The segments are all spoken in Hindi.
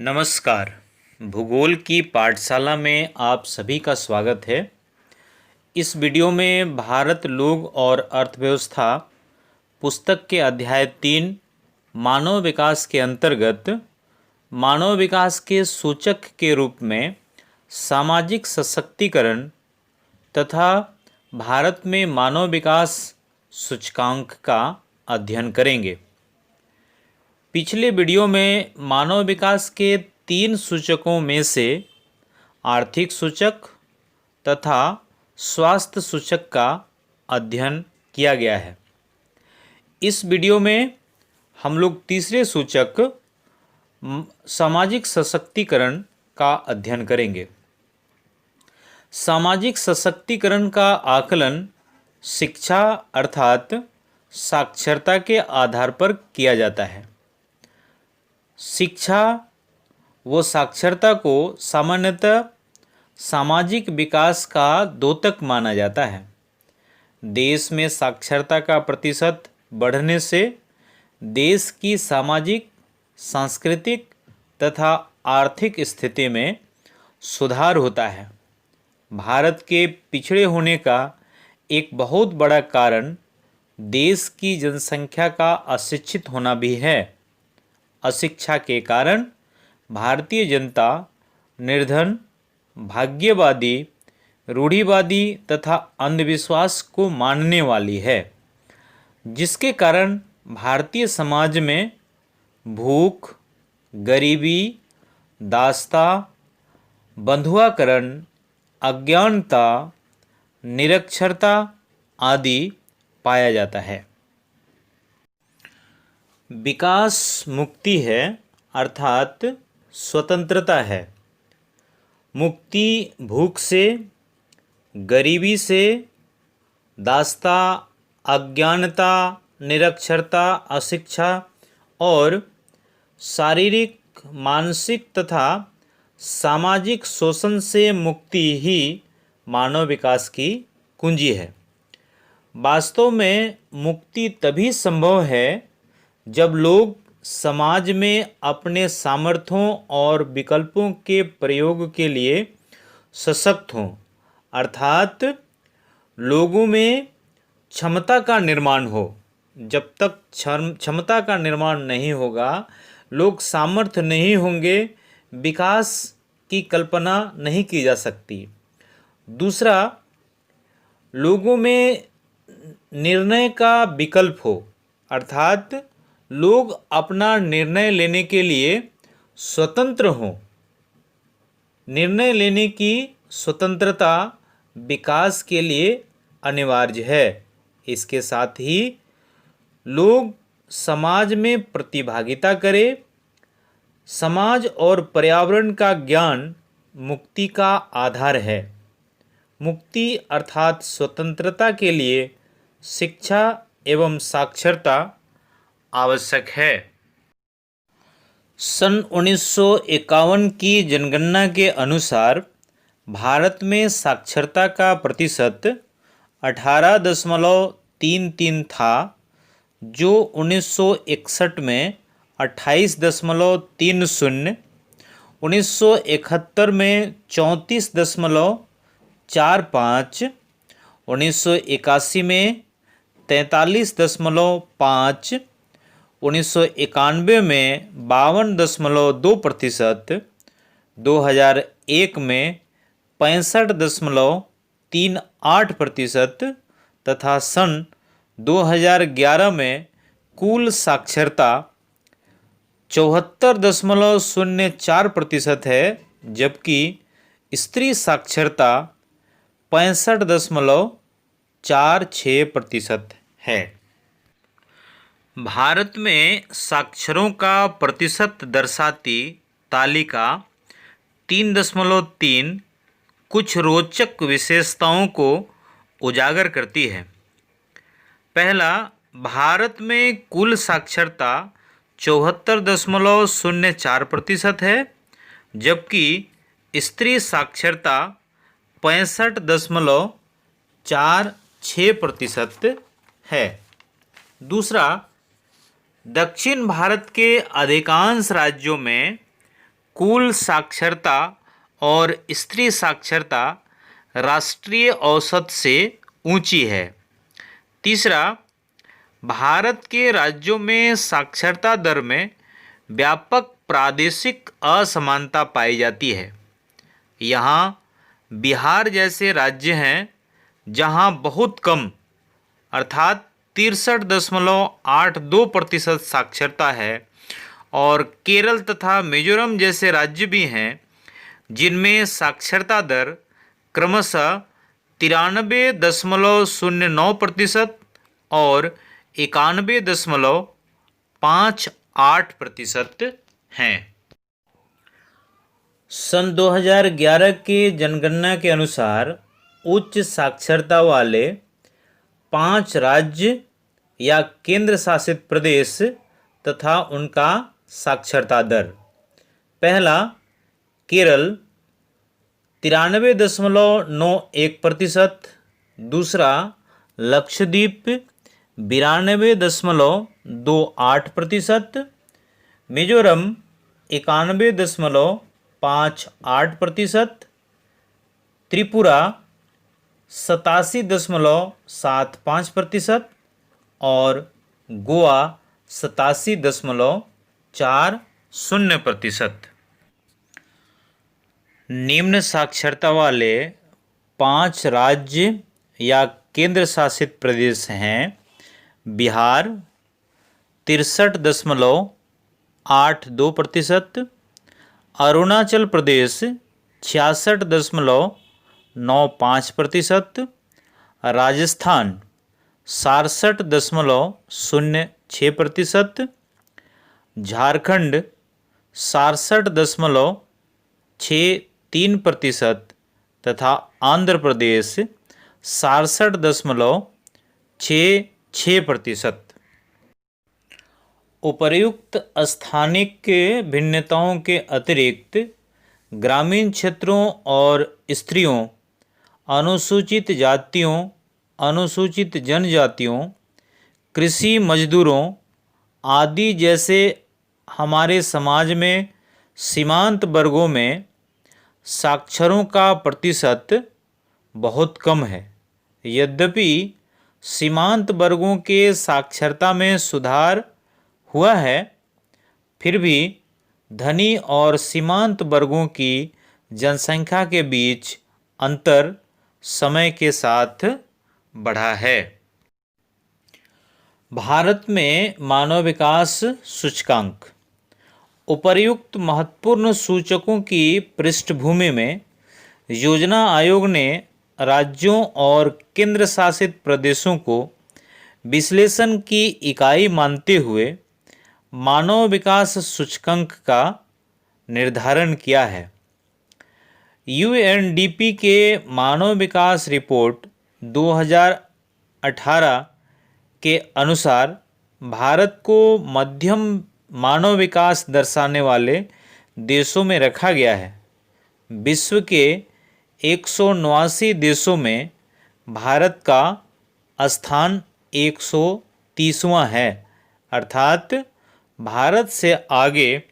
नमस्कार। भूगोल की पाठशाला में आप सभी का स्वागत है। इस वीडियो में भारत, लोग और अर्थव्यवस्था पुस्तक के अध्याय 3 मानव विकास के अंतर्गत मानव विकास के सूचक के रूप में सामाजिक सशक्तिकरण तथा भारत में मानव विकास सूचकांक का अध्ययन करेंगे। पिछले वीडियो में मानव विकास के 3 सूचकों में से आर्थिक सूचक तथा स्वास्थ्य सूचक का अध्ययन किया गया है। इस वीडियो में हम लोग तीसरे सूचक सामाजिक सशक्तिकरण का अध्ययन करेंगे। सामाजिक सशक्तिकरण का आकलन शिक्षा अर्थात साक्षरता के आधार पर किया जाता है। शिक्षा व साक्षरता को सामान्यतः सामाजिक विकास का द्योतक माना जाता है। देश में साक्षरता का प्रतिशत बढ़ने से देश की सामाजिक, सांस्कृतिक तथा आर्थिक स्थिति में सुधार होता है। भारत के पिछड़े होने का एक बहुत बड़ा कारण देश की जनसंख्या का अशिक्षित होना भी है। अशिक्षा के कारण भारतीय जनता निर्धन, भाग्यवादी, रूढ़िवादी तथा अंधविश्वास को मानने वाली है, जिसके कारण भारतीय समाज में भूख, गरीबी, दासता, बंधुआकरण, अज्ञानता, निरक्षरता आदि पाया जाता है। विकास मुक्ति है अर्थात स्वतंत्रता है। मुक्ति भूख से, गरीबी से, दासता, अज्ञानता, निरक्षरता, अशिक्षा और शारीरिक, मानसिक तथा सामाजिक शोषण से मुक्ति ही मानव विकास की कुंजी है। वास्तव में मुक्ति तभी संभव है जब लोग समाज में अपने सामर्थ्यों और विकल्पों के प्रयोग के लिए सशक्त हों, अर्थात लोगों में क्षमता का निर्माण हो। जब तक क्षमता का निर्माण नहीं होगा, लोग सामर्थ्य नहीं होंगे, विकास की कल्पना नहीं की जा सकती। दूसरा, लोगों में निर्णय का विकल्प हो, अर्थात लोग अपना निर्णय लेने के लिए स्वतंत्र हों। निर्णय लेने की स्वतंत्रता विकास के लिए अनिवार्य है। इसके साथ ही लोग समाज में प्रतिभागिता करें। समाज और पर्यावरण का ज्ञान मुक्ति का आधार है। मुक्ति अर्थात स्वतंत्रता के लिए शिक्षा एवं साक्षरता आवश्यक है। सन 1951 की जनगणना के अनुसार भारत में साक्षरता का प्रतिशत 18.33 था, जो 1961 में 28.30, 1971 में 34.45, 1981 में 43.5, 1991 में 52.2%, 2001 में 65.38% तथा सन 2011 में कुल साक्षरता 74.04% है, जबकि स्त्री साक्षरता 65.46% है। भारत में साक्षरों का प्रतिशत दर्शाती तालिका 3.3 कुछ रोचक विशेषताओं को उजागर करती है। पहला, भारत में कुल साक्षरता 74.04% है, जबकि स्त्री साक्षरता 65.46% है। दूसरा, दक्षिण भारत के अधिकांश राज्यों में कुल साक्षरता और स्त्री साक्षरता राष्ट्रीय औसत से ऊंची है। तीसरा, भारत के राज्यों में साक्षरता दर में व्यापक प्रादेशिक असमानता पाई जाती है। यहाँ बिहार जैसे राज्य हैं जहाँ बहुत कम अर्थात 63.82% साक्षरता है, और केरल तथा मिजोरम जैसे राज्य भी हैं जिनमें साक्षरता दर क्रमशः 93.09% और 91.58% हैं। सन 2011 के जनगणना के अनुसार उच्च साक्षरता वाले 5 राज्य या केंद्र शासित प्रदेश तथा उनका साक्षरता दर। पहला, केरल 93.91%। दूसरा, लक्षद्वीप 92.28%। मिजोरम 91.58%। त्रिपुरा 87.75% और गोवा 87.40%। निम्न साक्षरता वाले 5 राज्य या केंद्र शासित प्रदेश हैं: बिहार 63.82%, अरुणाचल प्रदेश 66.95%, राजस्थान 66.06%, झारखंड 66.63% तथा आंध्र प्रदेश 66.66%। उपर्युक्त स्थानिक भिन्नताओं के अतिरिक्त ग्रामीण क्षेत्रों और स्त्रियों, अनुसूचित जातियों, अनुसूचित जनजातियों, कृषि मजदूरों आदि जैसे हमारे समाज में सीमांत वर्गों में साक्षरों का प्रतिशत बहुत कम है। यद्यपि सीमांत वर्गों के साक्षरता में सुधार हुआ है, फिर भी धनी और सीमांत वर्गों की जनसंख्या के बीच अंतर समय के साथ बढ़ा है। भारत में मानव विकास सूचकांक। उपर्युक्त महत्वपूर्ण सूचकों की पृष्ठभूमि में योजना आयोग ने राज्यों और केंद्र शासित प्रदेशों को विश्लेषण की इकाई मानते हुए मानव विकास सूचकांक का निर्धारण किया है। यूएनडीपी के मानव विकास रिपोर्ट 2018 के अनुसार भारत को मध्यम मानव विकास दर्शाने वाले देशों में रखा गया है। विश्व के 189 देशों में भारत का स्थान 130वां है, अर्थात भारत से आगे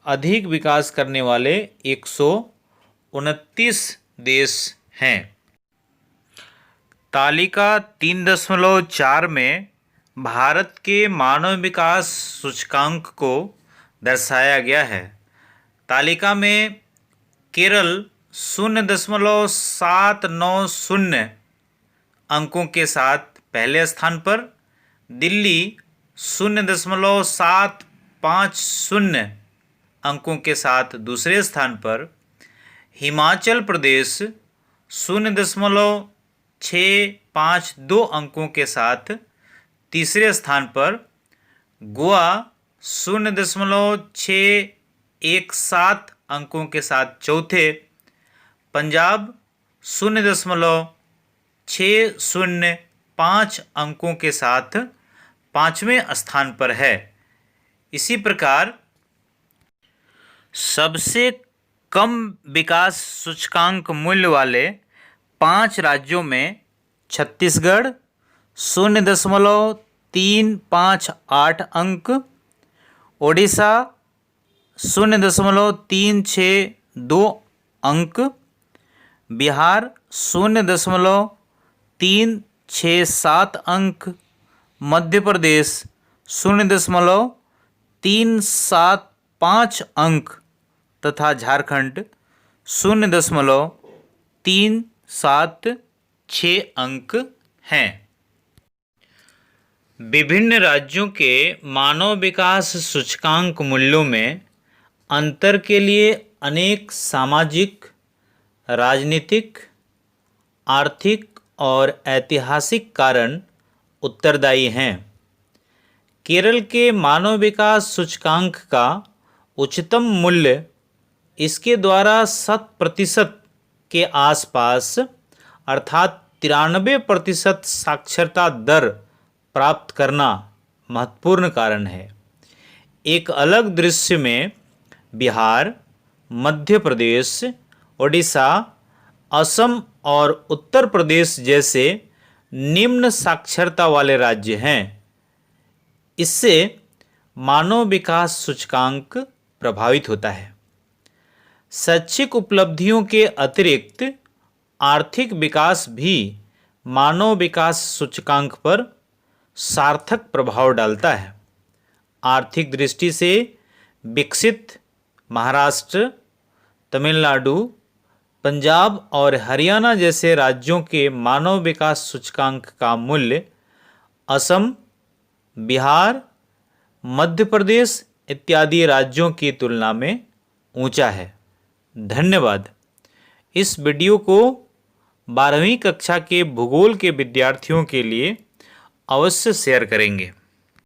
अधिक विकास करने वाले 129 देश हैं। तालिका 3.4 में भारत के मानव विकास सूचकांक को दर्शाया गया है। तालिका में केरल 0.790 अंकों के साथ पहले स्थान पर, दिल्ली 0.750 अंकों के साथ दूसरे स्थान पर, हिमाचल प्रदेश 0.652 अंकों के साथ तीसरे स्थान पर, गोवा 0.617 अंकों के साथ चौथे, पंजाब 0.605 अंकों के साथ पाँचवें स्थान पर है। इसी प्रकार सबसे कम विकास सूचकांक मूल्य वाले 5 राज्यों में छत्तीसगढ़ 0.358 अंक, ओडिशा 0.362 अंक, बिहार 0.367 अंक, मध्य प्रदेश 0.375 अंक तथा झारखंड 0.376 अंक हैं। विभिन्न राज्यों के मानव विकास सूचकांक मूल्यों में अंतर के लिए अनेक सामाजिक, राजनीतिक, आर्थिक और ऐतिहासिक कारण उत्तरदायी हैं। केरल के मानव विकास सूचकांक का उच्चतम मूल्य इसके द्वारा 100% के आसपास अर्थात 93% साक्षरता दर प्राप्त करना महत्वपूर्ण कारण है। एक अलग दृश्य में बिहार, मध्य प्रदेश, ओडिशा, असम और उत्तर प्रदेश जैसे निम्न साक्षरता वाले राज्य हैं। इससे मानव विकास सूचकांक प्रभावित होता है। शैक्षिक उपलब्धियों के अतिरिक्त आर्थिक विकास भी मानव विकास सूचकांक पर सार्थक प्रभाव डालता है। आर्थिक दृष्टि से विकसित महाराष्ट्र, तमिलनाडु, पंजाब और हरियाणा जैसे राज्यों के मानव विकास सूचकांक का मूल्य असम, बिहार, मध्य प्रदेश इत्यादि राज्यों की तुलना में ऊंचा है। धन्यवाद। इस वीडियो को 12वीं कक्षा के भूगोल के विद्यार्थियों के लिए अवश्य शेयर करेंगे।